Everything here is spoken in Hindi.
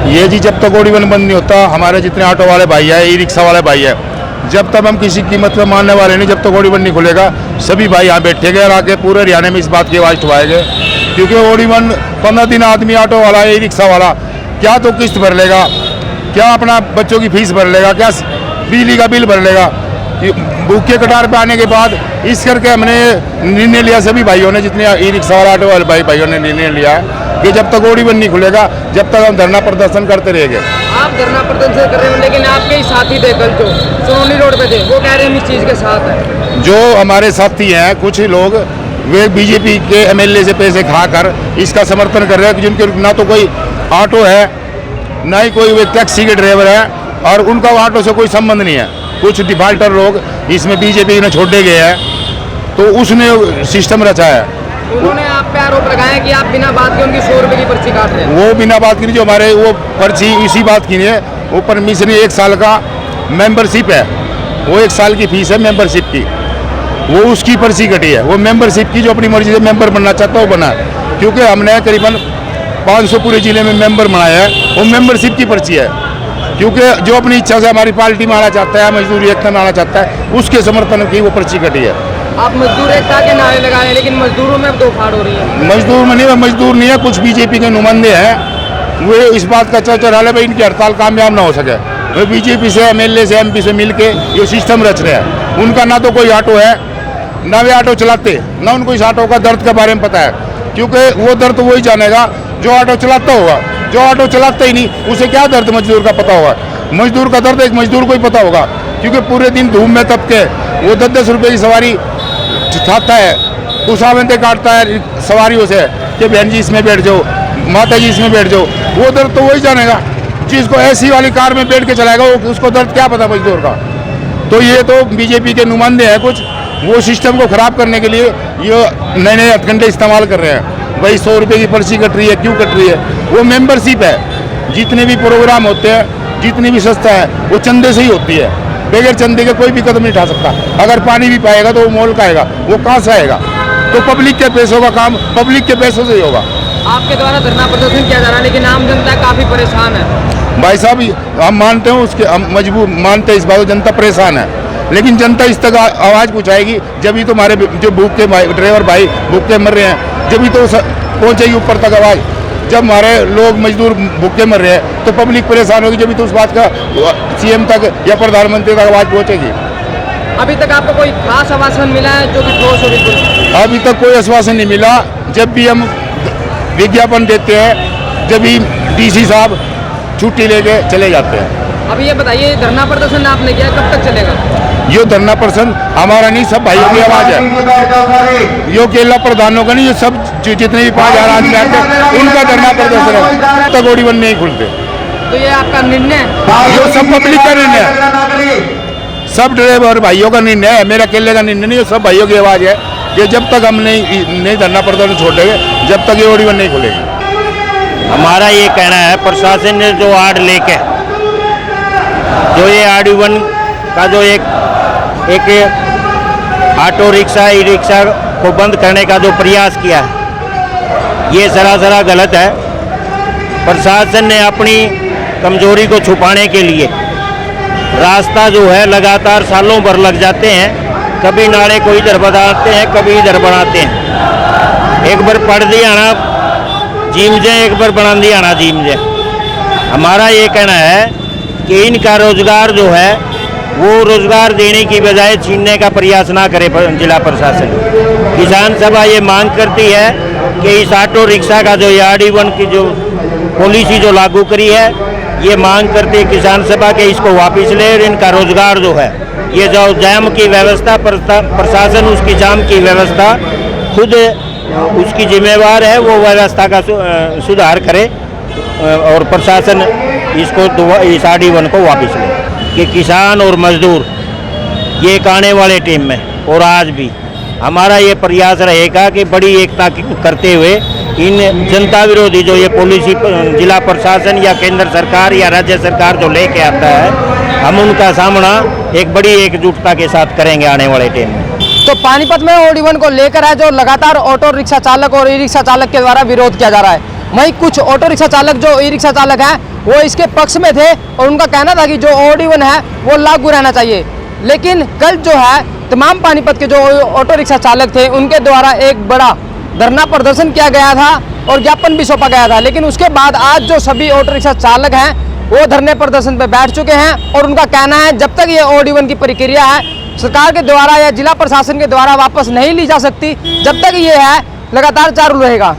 ये जी जब तक ओडी वन बंद नहीं होता, हमारे जितने ऑटो वाले भाई है, ई रिक्शा वाले भाई है, जब तक हम किसी कीमत पर मानने वाले नहीं, जब तक ओडी वन नहीं खुलेगा, सभी भाई यहाँ बैठेंगे और आके पूरे हरियाणा में इस बात की आवाज़ उठवाएंगे। क्योंकि ओडी वन 15 दिन आदमी ऑटो वाला, ई रिक्शा वाला क्या तो किस्त भर लेगा, क्या अपना बच्चों की फीस भर लेगा, क्या बिजली का बिल भर लेगा। भूखे कटार पे आने के बाद इस करके हमने निर्णय लिया, सभी भाइयों ने, जितने ई रिक्शा वाला ऑटो वाले भाइयों ने निर्णय लिया कि जब तक ओडी वन नहीं खुलेगा, जब तक हम धरना प्रदर्शन करते रहेंगे। आप धरना प्रदर्शन कर रहे हो, लेकिन आपके ही साथी थे कल जो सोनोनी रोड पे थे, वो कह रहे हैं हम इस चीज़ के साथ हैं। जो हमारे साथी हैं कुछ लोग, वे बीजेपी के एमएलए से पैसे खाकर इसका समर्थन कर रहे हैं, जिनके ना तो कोई ऑटो है, ना ही कोई वे टैक्सी के ड्राइवर है, और उनका ऑटो से कोई संबंध नहीं है। कुछ डिफाल्टर लोग इसमें बीजेपी ने छोड़े गए हैं, तो उसने सिस्टम रचा है। उन्होंने आप पे आरोप लगाया कि आप बिना बात के उनकी 100 रुपये की पर्ची काट रहे हैं। वो बिना बात की नहीं, जो हमारे वो पर्ची इसी बात की नहीं है, वो परमिशन 1 साल का मेंबरशिप है, वो 1 साल की फीस है मेंबरशिप की, वो उसकी पर्ची कटी है। वो मेंबरशिप की जो अपनी मर्जी से मेंबर बनना चाहता है वो बना है, क्योंकि हमने करीबन 500 पूरे जिले में मेंबर बनाया है, वो मेंबरशिप की पर्ची है। क्योंकि जो अपनी इच्छा से हमारी पार्टी में आना चाहता है, मजदूर एकता में आना चाहता है, उसके समर्थन की वो पर्ची कटी है। आप मजदूर एकता के नारे लगा रहे हैं, लेकिन मजदूरों में अब दो फाड़ हो रही है। मजदूर में नहीं, मजदूर नहीं है, कुछ बीजेपी के नुमाइंदे हैं, वे इस बात का चर्चा रहा है भाई इनकी हड़ताल कामयाब ना हो सके। वे बीजेपी से, एमएलए से, एमपी से मिल के ये सिस्टम रच रहे हैं। उनका ना तो कोई ऑटो है, ना वे ऑटो चलाते, ना उनको इस ऑटो का दर्द के बारे में पता है, क्योंकि वो दर्द वही जानेगा जो ऑटो चलाता होगा। जो ऑटो चलाता ही नहीं, उसे क्या दर्द मजदूर का पता होगा। मजदूर का दर्द एक मजदूर को ही पता होगा, क्योंकि पूरे दिन धूप में तप के वो 10-10 रुपये की सवारी खाता है, खुशामदे काटता है सवारियों से कि बहन जी इसमें बैठ जाओ, माता जी इसमें बैठ जाओ। वो दर्द तो वही जानेगा जिसको ऐसी वाली कार में बैठ के चलाएगा, वो उसको दर्द क्या पता मजदूर का। तो ये तो बीजेपी के नुमाइंदे हैं कुछ, वो सिस्टम को ख़राब करने के लिए ये नए नए हथकंडे इस्तेमाल कर रहे हैं। भाई 100 रुपये की पर्ची कट रही है, क्यों कट रही है? वो मेंबरशिप है, जितने भी प्रोग्राम होते हैं, जितनी भी संस्था है, वो चंदे से ही होती है। बगैर चंदे के कोई भी कदम नहीं उठा सकता। अगर पानी भी पाएगा तो वो मोल का आएगा, वो कहाँ से आएगा? तो पब्लिक के पैसों का काम पब्लिक के पैसों से ही होगा। आपके द्वारा धरना प्रदर्शन किया जा रहा है, लेकिन आम जनता काफ़ी परेशान है। भाई साहब, हम मानते हैं उसके, हम मजबूर मानते हैं इस बात, जनता परेशान है, लेकिन जनता इस तक आवाज़ पहुँचाएगी जब भी तुम्हारे जो भूख के ड्राइवर भाई भूखे मर रहे हैं, जब भी तो पहुँचेगी ऊपर तक आवाज़। जब हमारे लोग मजदूर भूखे मर रहे हैं तो पब्लिक परेशान होगी, जब भी तो उस बात का सीएम तक या प्रधानमंत्री तक आवाज़ पहुँचेगी। अभी तक आपको कोई खास आश्वासन मिला है जो कि ठोस हो? बिल्कुल अभी तक कोई आश्वासन नहीं मिला। जब भी हम विज्ञापन देते हैं, जब भी डीसी साहब छुट्टी लेके चले जाते हैं। अभी ये बताइए, धरना प्रदर्शन आपने किया, कब तक चलेगा? ये धरना प्रदर्शन हमारा नहीं, सब भाइयों की आवाज़ है। यो केला प्रधानों का नहीं, ये सब जितने भी 5000 आदमी आते हैं उनका धरना प्रदर्शन है, तक ओडी वन नहीं खुलते। तो ये आपका निर्णय है? ये सब पब्लिक का निर्णय है, सब ड्राइवर भाइयों का निर्णय है, मेरा अकेले का निर्णय नहीं है, सब भाइयों की आवाज़ है कि जब तक हम नहीं धरना प्रदर्शन छोड़ेंगे, जब तक ये ओडी वन नहीं खुलेगी। हमारा ये कहना है, प्रशासन ने जो आड़ लेके जो ये ओडी वन का जो एक ऑटो रिक्शा, ई रिक्शा को बंद करने का जो प्रयास किया है, ये सरासर गलत है। प्रशासन ने अपनी कमजोरी को छुपाने के लिए रास्ता जो है लगातार सालों भर लग जाते हैं, कभी नाले को इधर बनाते हैं, कभी इधर बनाते हैं। एक बार पढ़ दिया ना जीम जे, एक बार बना दिया ना जीम जे। हमारा ये कहना है कि इनका रोजगार जो है वो रोजगार देने की बजाय छीनने का प्रयास ना करे जिला प्रशासन। किसान सभा ये मांग करती है कि इस ऑटो रिक्शा का जो ओडी वन की जो पॉलिसी जो लागू करी है, ये मांग करती है किसान सभा के इसको वापस ले, और इनका रोजगार जो है, ये जो जाम की व्यवस्था, प्रशासन उसकी जाम की व्यवस्था खुद उसकी जिम्मेवार है, वो व्यवस्था का सुधार करे और प्रशासन इसको इस ओडी वन को वापस ले। कि किसान और मजदूर ये एक आने वाले टीम में, और आज भी हमारा ये प्रयास रहेगा कि बड़ी एकता करते हुए इन जनता विरोधी जो ये पॉलिसी जिला प्रशासन या केंद्र सरकार या राज्य सरकार जो लेके आता है, हम उनका सामना एक बड़ी एकजुटता के साथ करेंगे आने वाले टाइम में। तो पानीपत में ओडी वन को लेकर है जो लगातार ऑटो रिक्शा चालक और ई रिक्शा चालक के द्वारा विरोध किया जा रहा है। वहीं कुछ ऑटो रिक्शा चालक जो ई रिक्शा चालक हैं वो इसके पक्ष में थे और उनका कहना था कि जो OD1 है वो लागू रहना चाहिए। लेकिन कल जो है तमाम पानीपत के जो ऑटो रिक्शा चालक थे उनके द्वारा एक बड़ा धरना प्रदर्शन किया गया था और ज्ञापन भी सौंपा गया था। लेकिन उसके बाद आज जो सभी ऑटो रिक्शा चालक हैं वो धरने प्रदर्शन पर बैठ चुके हैं और उनका कहना है जब तक ये OD1 की प्रक्रिया है सरकार के द्वारा या जिला प्रशासन के द्वारा वापस नहीं ली जा सकती, जब तक ये है लगातार चालू रहेगा।